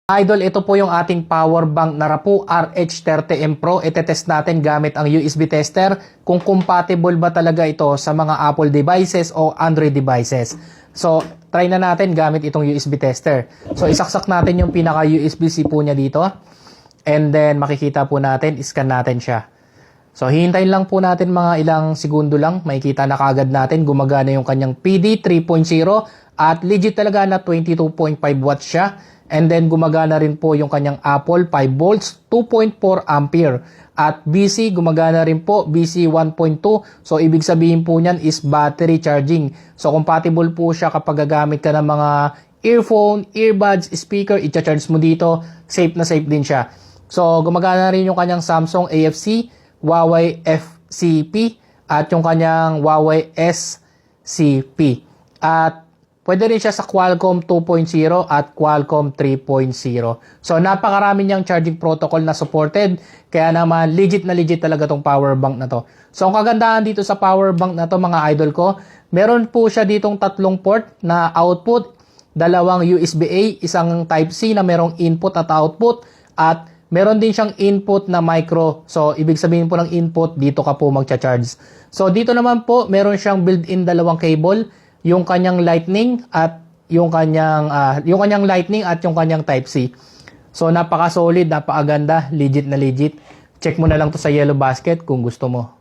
Idol, ito po yung ating power bank na Rapu RH30M Pro. Itetest natin gamit ang USB tester kung compatible ba talaga ito sa mga Apple devices o Android devices. So, try na natin gamit itong USB tester. So, isaksak natin yung pinaka USB-C po niya dito. And then, makikita po natin, scan natin siya. So, hihintayin lang po natin mga ilang segundo lang. Makikita na kaagad natin, gumagana yung kanyang PD 3.0 at legit talaga na 22.5 watts siya. And then gumagana rin po yung kanyang Apple 5 volts, 2.4 ampere. At BC gumagana rin po, BC 1.2. So ibig sabihin po niyan is battery charging. So compatible po siya kapag gagamit ka ng mga earphone, earbuds, speaker, i-charge mo dito. Safe na safe din siya. So gumagana rin yung kanyang Samsung AFC, Huawei FCP, at yung kanyang Huawei SCP. At pwede rin siya sa Qualcomm 2.0 at Qualcomm 3.0. So, napakarami niyang charging protocol na supported. Kaya naman, legit na legit talaga tong power bank na to. So, ang kagandahan dito sa power bank na to, mga idol ko, meron po siya ditong tatlong port na output, dalawang USB-A, isang Type-C na merong input at output, at meron din siyang input na micro. So, ibig sabihin po ng input, dito ka po magcha-charge. So, dito naman po, meron siyang built-in dalawang cable, yung kanyang lightning at yung kanyang lightning at yung kanyang Type-C. So napaka-solid, napakaganda, legit na legit. Check mo na lang to sa Yellow Basket kung gusto mo.